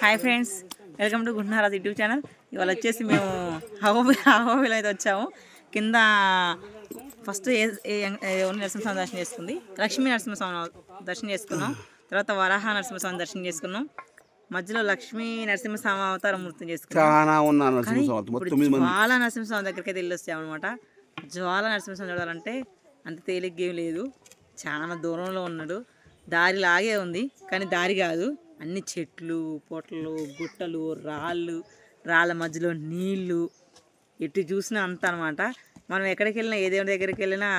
Hi friends, welcome to గుంటున్నారాజ్ YouTube channel. ఇవాళ వచ్చేసి మేము హోబీలో అయితే వచ్చాము. కింద ఫస్ట్ నరసింహస్వామి దర్శనం చేసుకుంది, లక్ష్మీ నరసింహస్వామి దర్శనం చేసుకున్నాం. తర్వాత వరాహ నరసింహస్వామి దర్శనం చేసుకున్నాం. మధ్యలో లక్ష్మీ నరసింహస్వామి అవతారం మూర్తిని చేసుకున్నాం. జ్వాల నరసింహస్వామి దగ్గరికి అయితే వెళ్ళి వచ్చాము అనమాట. జ్వాల నరసింహస్వామి చూడాలంటే అంత తేలిగ్గా లేదు, చాలా దూరంలో ఉన్నాడు. దారి లాగే ఉంది కానీ దారి కాదు, అన్ని చెట్లు పొట్లు గుట్టలు రాళ్ళ మధ్యలో నీళ్లు, ఎటు చూసినా అంత అనమాట. మనం ఎక్కడికి వెళ్ళినా ఏ దేవుడి దగ్గరికి వెళ్ళినా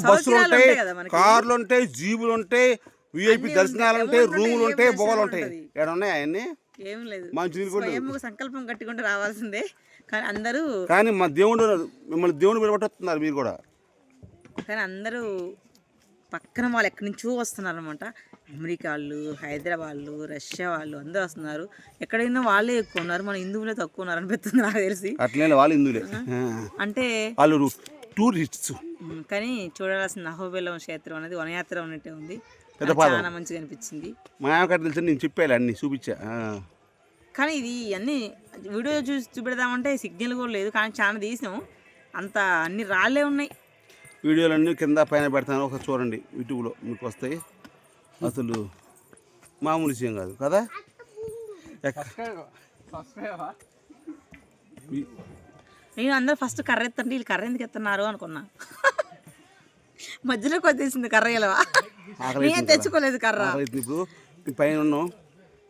బస్సులు ఉంటాయి, కార్లు ఉంటాయి, జీబులు ఉంటాయి, విఐపి దర్శనాలు ఉంటాయి, రూములు ఉంటాయి, బొమ్మలు ఉంటాయి. ఉన్నాయి అవన్నీ ఏం లేదు, సంకల్పం కట్టుకుంటూ రావాల్సిందే. కానీ అందరూ మా దేవుడు మిమ్మల్ని దేవుడు పిలవట్టున్నారు మీరు కూడా. కానీ అందరూ పక్కన వాళ్ళు ఎక్కడి నుంచో వస్తున్నారు అనమాట. అమెరికా వాళ్ళు, హైదరాబాద్ వాళ్ళు, రష్యా వాళ్ళు అందరూ వస్తున్నారు. ఎక్కడైనా వాళ్ళే ఎక్కువ ఉన్నారు, మన హిందువులే తక్కువ ఉన్నారు అనిపిస్తుంది నాకు తెలిసి. అట్లే వాళ్ళు హిందువులే అంటే వాళ్ళు టూరిస్ట్స్. కానీ చూడాల్సిన అహోబిలం క్షేత్రం అనేది వనయాత్ర ఉన్నట్టే ఉంది, చాలా మంచిగా అనిపించింది. తెలుసు, నేను చెప్పాను అన్ని చూపించా. కానీ ఇది అన్ని వీడియో చూపెడదామంటే సిగ్నల్ కూడా లేదు, కానీ చాలా తీసినాం. అంత అన్ని రాళ్ళే ఉన్నాయి. వీడియోలన్నీ కింద పైన పెడతాను, ఒకసారి చూడండి, యూట్యూబ్లో మీకు వస్తాయి. అసలు మామూలు విషయం కాదు కదా. నేను అందరూ ఫస్ట్ కర్ర ఎత్తండి, వీళ్ళు కర్ర ఎందుకు ఎత్తున్నారు అనుకున్నా. మధ్యలో కొద్దిసింది కర్ర ఇలా నేను తెచ్చుకోలేదు కర్ర. ఇప్పుడు పైన ఉన్నాం,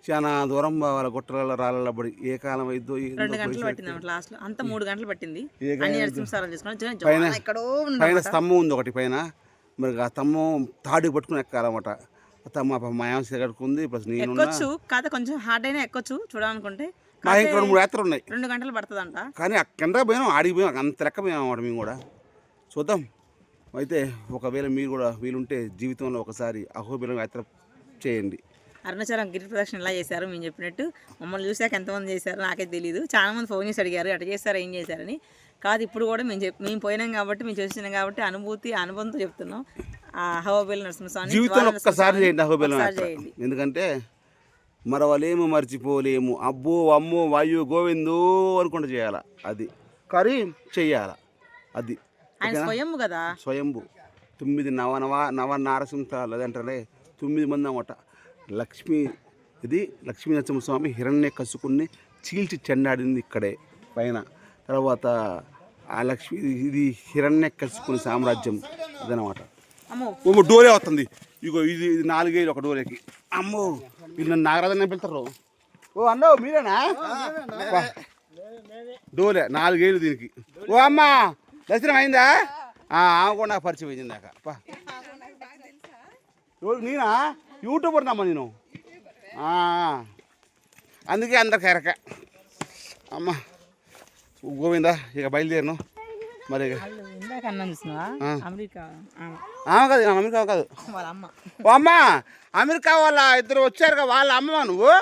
చాలా దూరం వాళ్ళ గుట్టల రాళ్ళ పడి ఏ కాలం అయిద్దో. 2 గంటలు పట్టింది లాస్ట్ లో, అంతా 3 గంటలు పట్టింది. పైన స్తంభం ఉంది ఒకటి పైన, మరి ఆ స్తంభం తాడు పట్టుకుని ఎక్కాలన్నమాట. మాయాంశ కట్టుకుంది, ప్లస్ నేను ఎక్కొచ్చు కాదు, కొంచెం హార్డ్ అయినా ఎక్కొచ్చు చూడాలనుకుంటే. మా ఇంకా 2-3 యాత్రలు ఉన్నాయి, 2 గంటలు పడుతుంది అంట. కానీ కింద పోయినాం, ఆడికి పోయినాం, అంత లెక్క పోయినాం అన్నమాట. మేము కూడా చూద్దాం. అయితే ఒకవేళ మీరు కూడా వీలుంటే జీవితంలో ఒకసారి అహోబిలం యాత్ర చేయండి. అరుణాచలం గిరి ప్రదక్షిణ ఎలా చేశారు మేము చెప్పినట్టు. మమ్మల్ని చూసాక ఎంతమంది చేశారు నాకైతే తెలియదు. చాలామంది ఫోన్ చేసి అడిగారు ఎట్లా చేశారు, ఏం చేశారని. కాదు, ఇప్పుడు కూడా మేము పోయినాం కాబట్టి, మేము చూసినాం కాబట్టి అనుభవంతో చెప్తున్నాం. అహోబిలం నరసింహస్వామి జీవితంలో ఒక్కసారి చేయండి, అహోబిలం చేయండి. ఎందుకంటే మరవలేము, మర్చిపోలేము. అబ్బో అమ్మో వాయు గోవిందో అనుకుంటూ చేయాలి, అది కరీ చెయ్యాల. అది ఆయన స్వయంభు కదా, స్వయంభు. 9 నవ నారసింహాలు అదంటారే, 9 మంది అన్నమాట. లక్ష్మీ నరసింహస్వామి హిరణ్యకశిపుని చీల్చి చెండాడింది ఇక్కడే పైన. తర్వాత ఆ లక్ష్మీ ఇది హిరణ్యకశిపుని సామ్రాజ్యం ఇదనమాట. అమ్మో డోరే వస్తుంది, ఇగో ఇది 4 ఏళ్ళు ఒక డోరేకి. అమ్మో వీళ్ళు నన్ను నాగరాజన్న పిలుతారు. ఓ అన్నో మీరేనా? డోరే 4 ఏళ్ళు దీనికి. ఓ అమ్మ దర్శనం అయిందా? ఆమె కూడా నాకు పరిచయం అయింది దాకా. నేనా యూట్యూబర్ నమ్మా నేను, అందుకే అందరికి ఎరక. అమ్మ గోవిందా ఇక బయలుదేరను మరి. అమెరికా కాదు, ఓ అమ్మ అమెరికా వాళ్ళ 2 వచ్చారు కదా, వాళ్ళ అమ్మవా నువ్వు?